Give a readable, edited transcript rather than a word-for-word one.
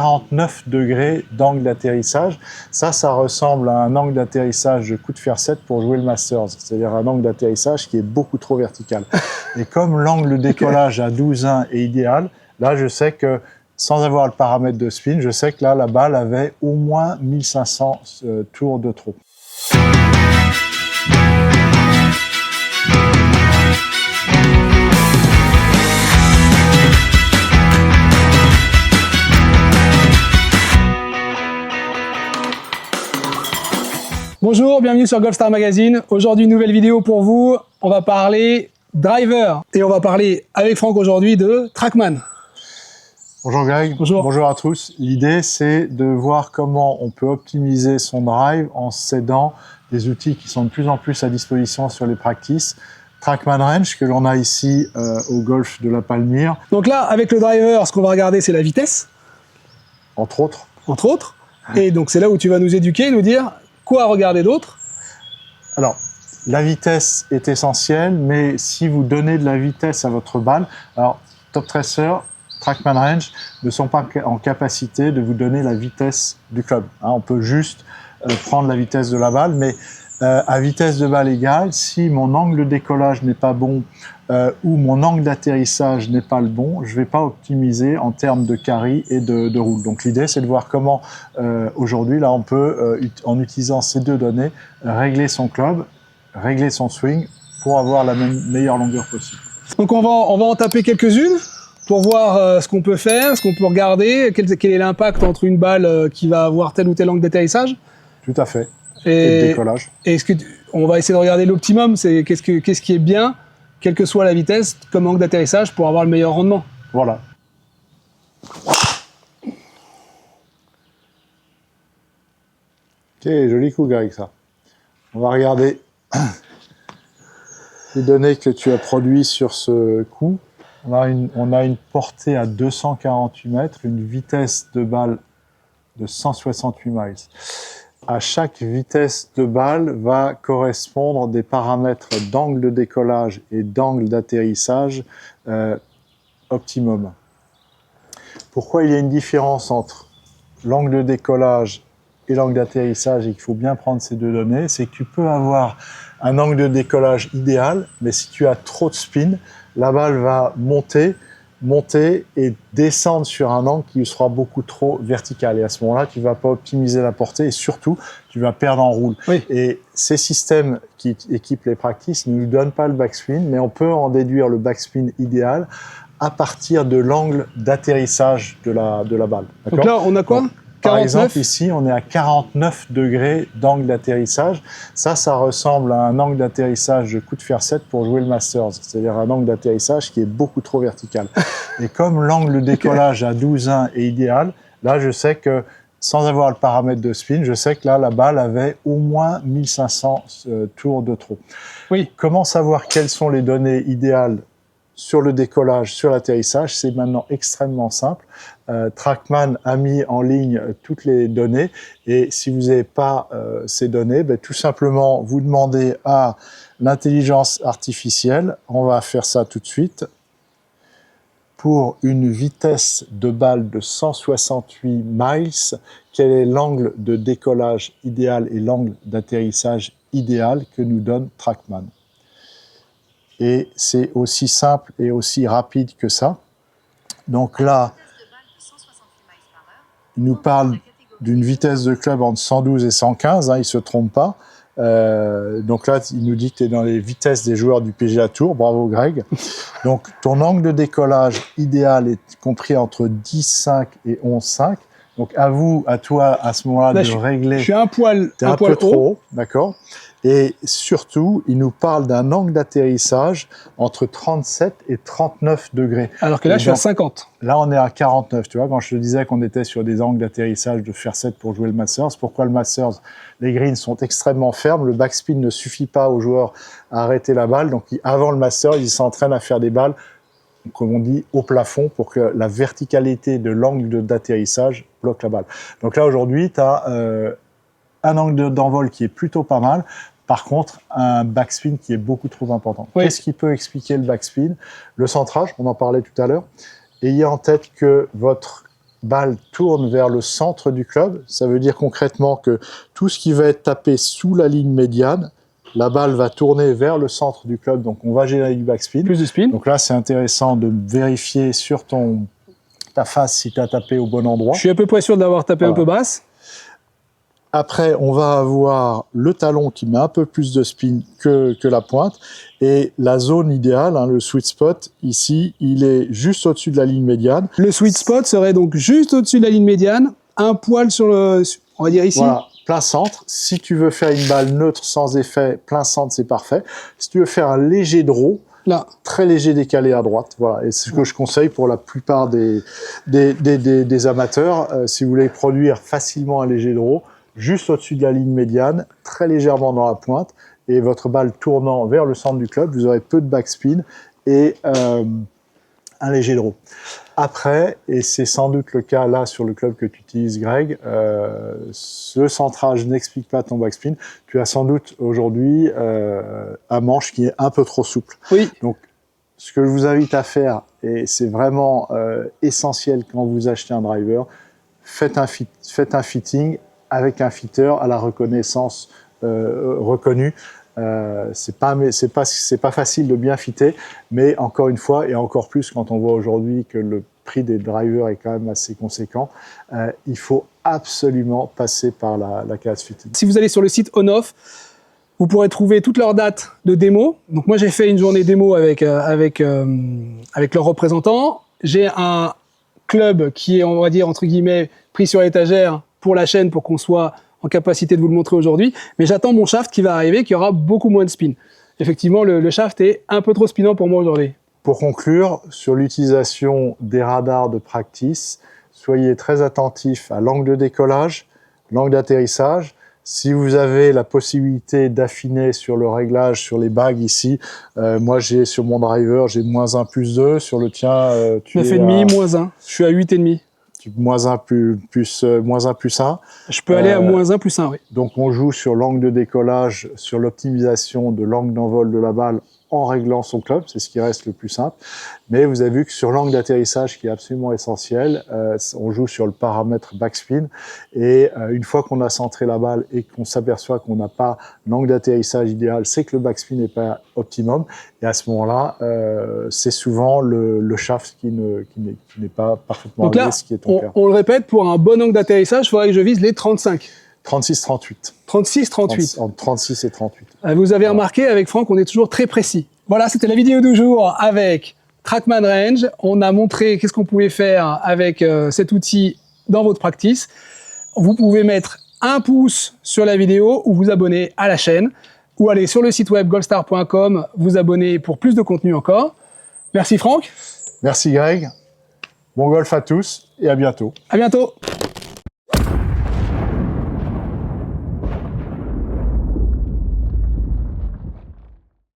49 degrés d'angle d'atterrissage. Ça ressemble à un angle d'atterrissage de coup de fer 7 pour jouer le Masters, c'est-à-dire un angle d'atterrissage qui est beaucoup trop vertical. Et comme l'angle de décollage à 12,1 est idéal, là je sais que, sans avoir le paramètre de spin, je sais que là la balle avait au moins 1500 tours de trop. Bonjour, bienvenue sur Golfstar Magazine. Aujourd'hui, une nouvelle vidéo pour vous. On va parler driver et on va parler avec Franck aujourd'hui de Trackman. Bonjour Greg, bonjour à tous. L'idée c'est de voir comment on peut optimiser son drive en s'aidant des outils qui sont de plus en plus à disposition sur les practices. Trackman Range que l'on a ici au golf de la Palmyre. Donc là, avec le driver, ce qu'on va regarder c'est la vitesse. Entre autres. Et donc c'est là où tu vas nous éduquer, nous dire quoi regarder d'autre. Alors, la vitesse est essentielle, mais si vous donnez de la vitesse à votre balle, alors Toptracer, Trackman Range ne sont pas en capacité de vous donner la vitesse du club. On peut juste prendre la vitesse de la balle, mais à vitesse de balle égale, si mon angle de décollage n'est pas bon ou mon angle d'atterrissage n'est pas le bon, je ne vais pas optimiser en termes de carry et de roule. Donc l'idée, c'est de voir comment aujourd'hui, là, on peut, en utilisant ces deux données, régler son club, régler son swing pour avoir la meilleure longueur possible. Donc on va en taper quelques-unes pour voir ce qu'on peut faire, ce qu'on peut regarder, quel est l'impact entre une balle qui va avoir tel ou tel angle d'atterrissage. Tout à fait. Et de décollage. On va essayer de regarder l'optimum, c'est qu'est-ce qui est bien, quelle que soit la vitesse, comme angle d'atterrissage pour avoir le meilleur rendement. Voilà. Ok, joli coup Greg ça. On va regarder les données que tu as produites sur ce coup. On a une portée à 248 mètres, une vitesse de balle de 168 miles. À chaque vitesse de balle va correspondre des paramètres d'angle de décollage et d'angle d'atterrissage optimum. Pourquoi il y a une différence entre l'angle de décollage et l'angle d'atterrissage et qu'il faut bien prendre ces deux données, c'est que tu peux avoir un angle de décollage idéal, mais si tu as trop de spin, la balle va monter et descendre sur un angle qui sera beaucoup trop vertical. Et à ce moment-là, tu ne vas pas optimiser la portée et surtout, tu vas perdre en roule. Oui. Et ces systèmes qui équipent les practices ne nous donnent pas le backspin, mais on peut en déduire le backspin idéal à partir de l'angle d'atterrissage de la balle. Donc là, on a quoi? Par exemple, ici, on est à 49 degrés d'angle d'atterrissage. Ça ressemble à un angle d'atterrissage de coup de fer 7 pour jouer le Masters, c'est-à-dire un angle d'atterrissage qui est beaucoup trop vertical. Et comme l'angle de décollage à 12,1 est idéal, là, je sais que, sans avoir le paramètre de spin, je sais que là, la balle avait au moins 1500 tours de trop. Oui. Comment savoir quelles sont les données idéales sur le décollage, sur l'atterrissage? C'est maintenant extrêmement simple. Trackman a mis en ligne toutes les données et si vous n'avez pas ces données, tout simplement vous demandez à l'intelligence artificielle, on va faire ça tout de suite, pour une vitesse de balle de 168 miles, quel est l'angle de décollage idéal et l'angle d'atterrissage idéal que nous donne Trackman. Et c'est aussi simple et aussi rapide que ça. Donc là, il nous parle d'une vitesse de club entre 112 et 115, il ne se trompe pas. Donc là, il nous dit que tu es dans les vitesses des joueurs du PGA Tour. Bravo Greg. Donc ton angle de décollage idéal est compris entre 10,5 et 11,5. Donc à toi, à ce moment-là, de régler. Je suis un poil trop haut, d'accord. Et surtout, il nous parle d'un angle d'atterrissage entre 37 et 39 degrés. Alors que là, je suis à 50. Là, on est à 49, tu vois, quand je te disais qu'on était sur des angles d'atterrissage de fer 7 pour jouer le Masters. Pourquoi le Masters? Les greens sont extrêmement fermes, le backspin ne suffit pas aux joueurs à arrêter la balle. Donc, avant le Masters, ils s'entraînent à faire des balles, comme on dit, au plafond pour que la verticalité de l'angle d'atterrissage bloque la balle. Donc là, aujourd'hui, tu as un angle d'envol qui est plutôt pas mal. Par contre, un backspin qui est beaucoup trop important. Oui. Qu'est-ce qui peut expliquer le backspin? Le centrage, on en parlait tout à l'heure. Ayez en tête que votre balle tourne vers le centre du club. Ça veut dire concrètement que tout ce qui va être tapé sous la ligne médiane, la balle va tourner vers le centre du club, donc on va générer du backspin. Plus de spin. Donc là, c'est intéressant de vérifier sur ta face si tu as tapé au bon endroit. Je suis à peu près sûr d'avoir tapé un peu basse. Après, on va avoir le talon qui met un peu plus de spin que la pointe. Et la zone idéale, hein, le sweet spot, ici, il est juste au-dessus de la ligne médiane. Le sweet spot serait donc juste au-dessus de la ligne médiane, un poil sur le... On va dire ici. Voilà, plein centre. Si tu veux faire une balle neutre sans effet, plein centre, c'est parfait. Si tu veux faire un léger draw, là, très léger décalé à droite, voilà. Et c'est ce que je conseille pour la plupart des amateurs. Si vous voulez produire facilement un léger draw, juste au-dessus de la ligne médiane, très légèrement dans la pointe, et votre balle tournant vers le centre du club, vous aurez peu de backspin et un léger draw. Après, et c'est sans doute le cas là sur le club que tu utilises, Greg, ce centrage n'explique pas ton backspin. Tu as sans doute aujourd'hui un manche qui est un peu trop souple. Oui. Donc, ce que je vous invite à faire, et c'est vraiment essentiel quand vous achetez un driver, faites un fitting avec un fitter à la reconnaissance reconnue. C'est pas facile de bien fitter, mais encore une fois, et encore plus quand on voit aujourd'hui que le prix des drivers est quand même assez conséquent, il faut absolument passer par la case fitting. Si vous allez sur le site OnOff, vous pourrez trouver toutes leurs dates de démo. Donc moi, j'ai fait une journée démo avec leurs représentants. J'ai un club qui est, on va dire, entre guillemets, pris sur l'étagère pour la chaîne pour qu'on soit en capacité de vous le montrer aujourd'hui. Mais j'attends mon shaft qui va arriver, qui aura beaucoup moins de spin. Effectivement, le shaft est un peu trop spinant pour moi aujourd'hui. Pour conclure, sur l'utilisation des radars de practice, soyez très attentifs à l'angle de décollage, l'angle d'atterrissage. Si vous avez la possibilité d'affiner sur le réglage, sur les bagues ici, moi j'ai sur mon driver, j'ai -1, +2. Sur le tien, tu es 9,5, -1. Je suis à 8,5. -1, +1. Je peux aller à -1, +1, oui. Donc on joue sur l'angle de décollage, sur l'optimisation de l'angle d'envol de la balle en réglant son club, c'est ce qui reste le plus simple. Mais vous avez vu que sur l'angle d'atterrissage, qui est absolument essentiel, on joue sur le paramètre backspin. Et une fois qu'on a centré la balle et qu'on s'aperçoit qu'on n'a pas l'angle d'atterrissage idéal, c'est que le backspin n'est pas optimum. Et à ce moment-là, c'est souvent le shaft qui n'est pas parfaitement donc là, ce qui est ton cas. On le répète, pour un bon angle d'atterrissage, il faudrait que je vise les 35. 36-38. 36-38. Entre 36 et 38. Vous avez remarqué, avec Franck, on est toujours très précis. Voilà, c'était la vidéo du jour avec Trackman Range. On a montré qu'est-ce qu'on pouvait faire avec cet outil dans votre practice. Vous pouvez mettre un pouce sur la vidéo ou vous abonner à la chaîne ou aller sur le site web golfstar.com, vous abonner pour plus de contenu encore. Merci Franck. Merci Greg. Bon golf à tous et à bientôt. À bientôt.